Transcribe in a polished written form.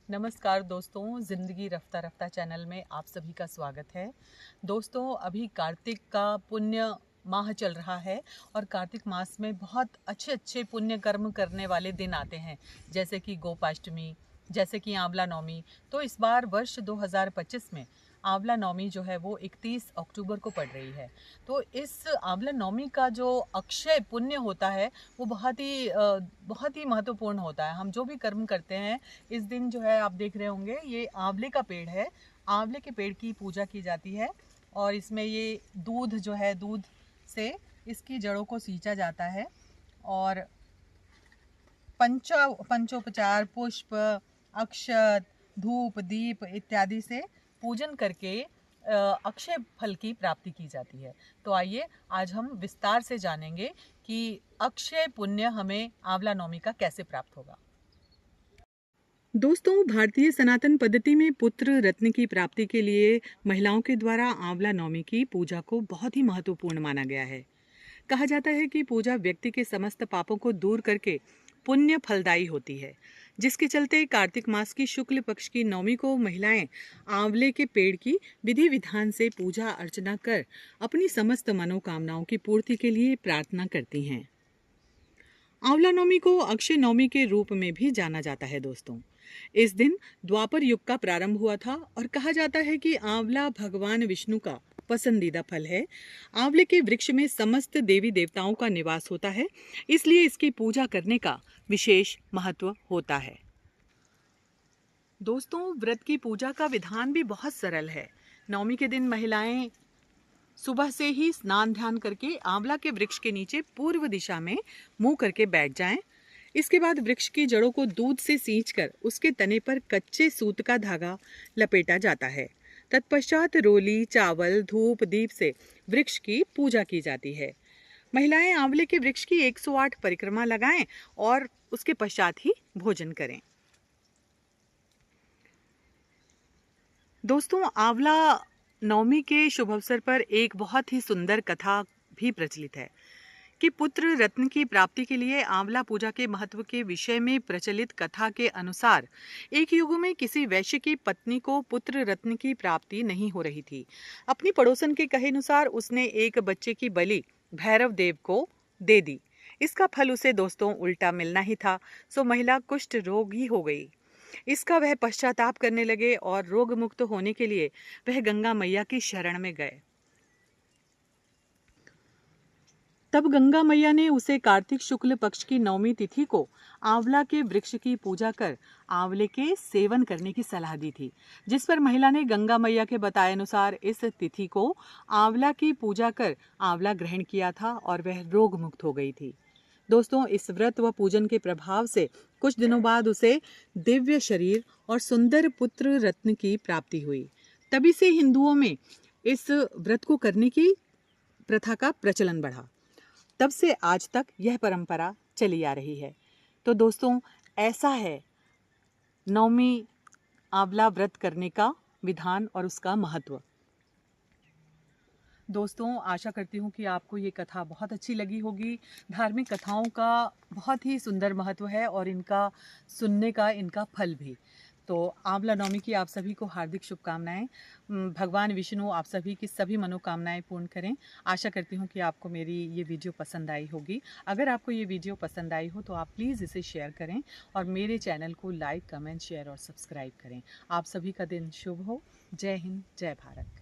नमस्कार दोस्तों, ज़िंदगी रफ्ता रफ्ता चैनल में आप सभी का स्वागत है। दोस्तों, अभी कार्तिक का पुण्य माह चल रहा है और कार्तिक मास में बहुत अच्छे अच्छे पुण्य कर्म करने वाले दिन आते हैं, जैसे कि गोपाष्टमी, जैसे कि आंवला नवमी। तो इस बार वर्ष 2025 में आंवला नवमी जो है वो 31 अक्टूबर को पड़ रही है। तो इस आंवला नवमी का जो अक्षय पुण्य होता है वो बहुत ही महत्वपूर्ण होता है। हम जो भी कर्म करते हैं इस दिन जो है, आप देख रहे होंगे ये आंवले का पेड़ है। आंवले के पेड़ की पूजा की जाती है और इसमें ये दूध जो है, दूध से इसकी जड़ों को सींचा जाता है और पंचोपचार, पुष्प, अक्षत, धूप, दीप इत्यादि से पूजन करके अक्षय फल की प्राप्ति की जाती है। तो आइए आज हम विस्तार से जानेंगे कि अक्षय पुण्य हमें आंवला नवमी का कैसे प्राप्त होगा। दोस्तों, भारतीय सनातन पद्धति में पुत्र रत्न की प्राप्ति के लिए महिलाओं के द्वारा आंवला नवमी की पूजा को बहुत ही महत्वपूर्ण माना गया है। कहा जाता है कि पूजा व्यक्ति के समस्त पापों को दूर करके पुण्य फलदायी होती है, जिसके चलते कार्तिक मास की शुक्ल पक्ष की नवमी को महिलाएं आंवले के पेड़ की विधि विधान से पूजा अर्चना कर अपनी समस्त मनोकामनाओं की पूर्ति के लिए प्रार्थना करती हैं। आंवला नवमी को अक्षय नवमी के रूप में भी जाना जाता है। दोस्तों, इस दिन द्वापर युग का प्रारंभ हुआ था और कहा जाता है कि आंवला भगवान विष्णु का पसंदीदा फल है। आंवले के वृक्ष में समस्त देवी देवताओं का निवास होता है, इसलिए इसकी पूजा करने का विशेष महत्व होता है। दोस्तों, व्रत की पूजा का विधान भी बहुत सरल है। नवमी के दिन महिलाएं सुबह से ही स्नान ध्यान करके आंवला के वृक्ष के नीचे पूर्व दिशा में मुंह करके बैठ जाएं। इसके बाद वृक्ष की जड़ों को दूध से सींचकर उसके तने पर कच्चे सूत का धागा लपेटा जाता है। तत्पश्चात रोली, चावल, धूप, दीप से वृक्ष की पूजा की जाती है। महिलाएं आंवले के वृक्ष की 108 परिक्रमा लगाएं और उसके पश्चात ही भोजन करें। दोस्तों, आंवला नवमी के शुभ अवसर पर एक बहुत ही सुंदर कथा भी प्रचलित है कि पुत्र रत्न की प्राप्ति के लिए आंवला पूजा के महत्व के विषय में प्रचलित कथा के अनुसार एक युग में किसी वैश्य की पत्नी को पुत्र रत्न की प्राप्ति नहीं हो रही थी। अपनी पड़ोसन के कहे अनुसार उसने एक बच्चे की बलि भैरव देव को दे दी। इसका फल उसे दोस्तों उल्टा मिलना ही था, सो महिला कुष्ठ रोगी हो गई। इसका वह पश्चाताप करने लगे और रोग मुक्त होने के लिए वह गंगा मैया की शरण में गए। तब गंगा मैया ने उसे कार्तिक शुक्ल पक्ष की नवमी तिथि को आंवला के वृक्ष की पूजा कर आंवले के सेवन करने की सलाह दी थी, जिस पर महिला ने गंगा मैया के बताए अनुसार इस तिथि को आंवला की पूजा कर आंवला ग्रहण किया था और वह रोग मुक्त हो गई थी। दोस्तों, इस व्रत व पूजन के प्रभाव से कुछ दिनों बाद उसे दिव्य शरीर और सुंदर पुत्र रत्न की प्राप्ति हुई। तभी से हिंदुओं में इस व्रत को करने की प्रथा का प्रचलन बढ़ा। तब से आज तक यह परंपरा चली आ रही है। तो दोस्तों, ऐसा है नवमी आंवला व्रत करने का विधान और उसका महत्व। दोस्तों, आशा करती हूँ कि आपको ये कथा बहुत अच्छी लगी होगी। धार्मिक कथाओं का बहुत ही सुंदर महत्व है और इनका सुनने का इनका फल भी। तो आंवला नवमी की आप सभी को हार्दिक शुभकामनाएं। भगवान विष्णु आप सभी की सभी मनोकामनाएं पूर्ण करें। आशा करती हूँ कि आपको मेरी ये वीडियो पसंद आई होगी। अगर आपको ये वीडियो पसंद आई हो तो आप प्लीज़ इसे शेयर करें और मेरे चैनल को लाइक, कमेंट, शेयर और सब्सक्राइब करें। आप सभी का दिन शुभ हो। जय हिंद, जय भारत।